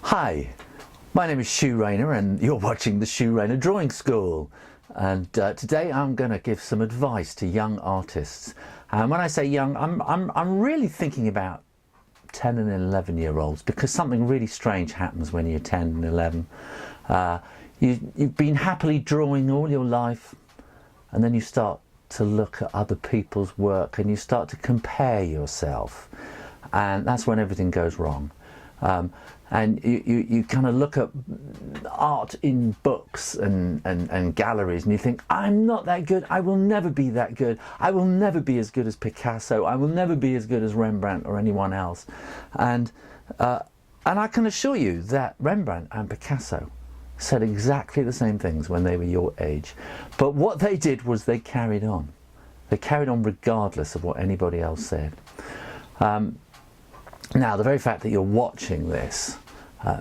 Hi, my name is Shoo Rayner and you're watching the Shoo Rayner Drawing School. And today I'm going to give some advice to young artists. And when I say young, I'm really thinking about 10 and 11-year-olds, because something really strange happens when you're 10 and 11. You've been happily drawing all your life, and then you start to look at other people's work and you start to compare yourself, and that's when everything goes wrong. And you kind of look at art in books and galleries, and you think, I'm not that good, I will never be that good, I will never be as good as Picasso, I will never be as good as Rembrandt or anyone else. And I can assure you that Rembrandt and Picasso said exactly the same things when they were your age. But what they did was they carried on. They carried on regardless of what anybody else said. Now, the very fact that you're watching this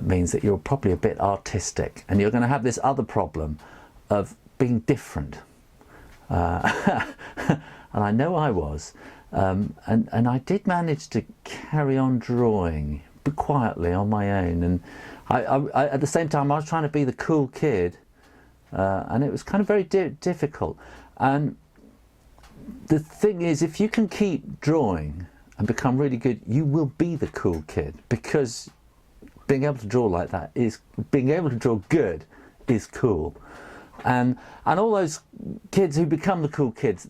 means that you're probably a bit artistic, and you're going to have this other problem of being different. And I know I was. And I did manage to carry on drawing, but quietly on my own. And I, at the same time, I was trying to be the cool kid, and it was kind of very difficult. And the thing is, if you can keep drawing and become really good, you will be the cool kid, because being able to draw like that is, being able to draw good is cool. And all those kids who become the cool kids,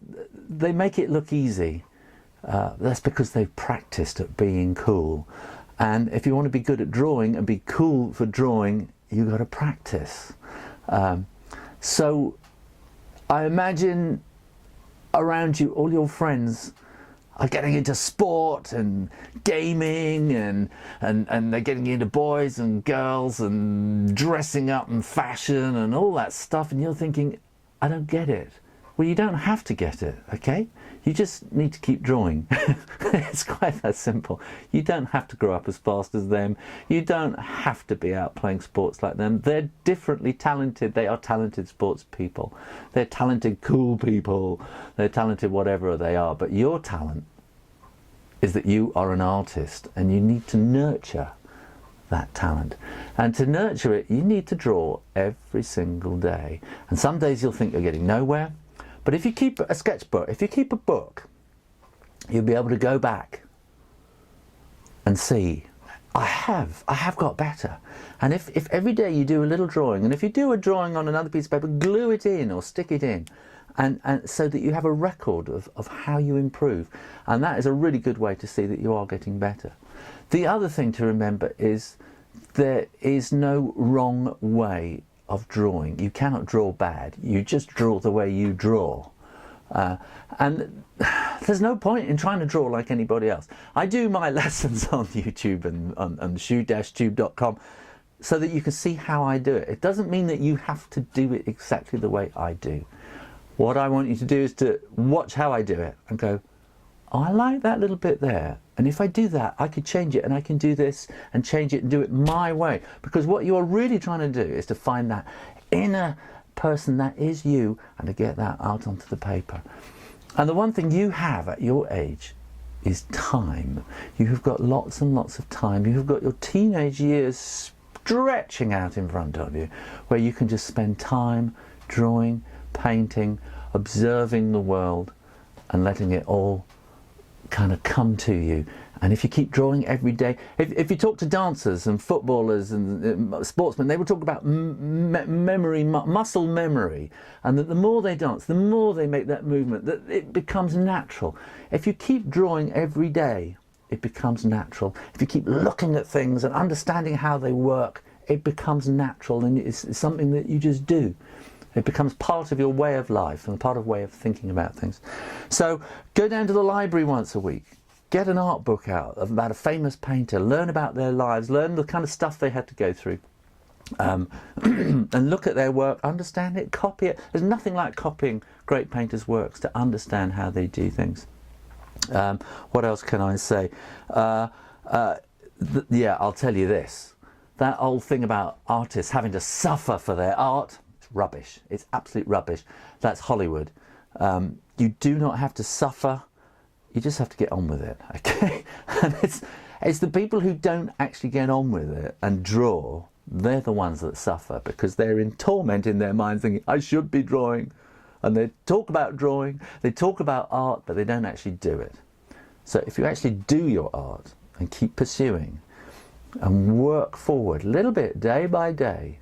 they make it look easy. That's because they've practiced at being cool. And if you want to be good at drawing and be cool for drawing, you've got to practice. So I imagine around you all your friends are getting into sport and gaming, and they're getting into boys and girls and dressing up and fashion and all that stuff, and you're thinking, I don't get it. Well, you don't have to get it, okay? You just need to keep drawing. It's quite that simple. You don't have to grow up as fast as them. You don't have to be out playing sports like them. They're differently talented. They are talented sports people. They're talented cool people. They're talented whatever they are. But your talent is that you are an artist, and you need to nurture that talent. And to nurture it, you need to draw every single day. And some days you'll think you're getting nowhere. But if you keep a sketchbook, if you keep a book, you'll be able to go back and see, I have got better. And if every day you do a little drawing, and if you do a drawing on another piece of paper, glue it in or stick it in, and so that you have a record of how you improve. And that is a really good way to see that you are getting better. The other thing to remember is there is no wrong way of drawing. You cannot draw bad. You just draw the way you draw. And there's no point in trying to draw like anybody else. I do my lessons on YouTube and on shoo-tube.com so that you can see how I do it. It doesn't mean that you have to do it exactly the way I do. What I want you to do is to watch how I do it and go, oh, I like that little bit there. And if I do that, I could change it, and I can do this and change it and do it my way. Because what you're really trying to do is to find that inner person that is you, and to get that out onto the paper. And the one thing you have at your age is time. You have got lots and lots of time. You have got your teenage years stretching out in front of you, where you can just spend time drawing, painting, observing the world, and letting it all kind of come to you. And if you keep drawing every day, if you talk to dancers and footballers and sportsmen, they will talk about memory, muscle memory, and that the more they dance, the more they make that movement, that it becomes natural. If you keep drawing every day, it becomes natural. If you keep looking at things and understanding how they work, it becomes natural, and it's something that you just do. It becomes part of your way of life and part of way of thinking about things. So go down to the library once a week. Get an art book out about a famous painter. Learn about their lives. Learn the kind of stuff they had to go through. And look at their work. Understand it. Copy it. There's nothing like copying great painters' works to understand how they do things. What else can I say? Yeah, I'll tell you this. That old thing about artists having to suffer for their art, rubbish. It's absolute rubbish. That's Hollywood. You do not have to suffer. You just have to get on with it, okay? And It's the people who don't actually get on with it and draw, they're the ones that suffer, because they're in torment in their minds thinking, I should be drawing. And they talk about drawing, they talk about art, but they don't actually do it. So if you actually do your art and keep pursuing and work forward a little bit day by day,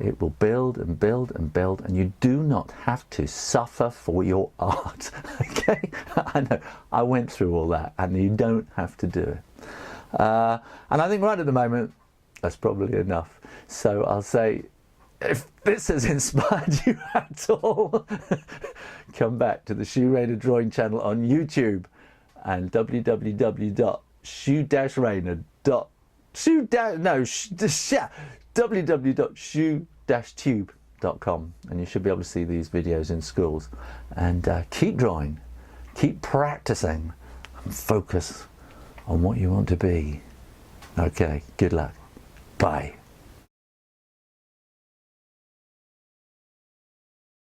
it will build and build and build, and you do not have to suffer for your art. Okay? I know, I went through all that, and you don't have to do it. And I think right at the moment, that's probably enough. So I'll say, if this has inspired you at all, come back to the Shoo Rayner drawing channel on YouTube and www.shoo-tube.com, and you should be able to see these videos in schools. And keep drawing, keep practicing, and focus on what you want to be. Okay, good luck. Bye.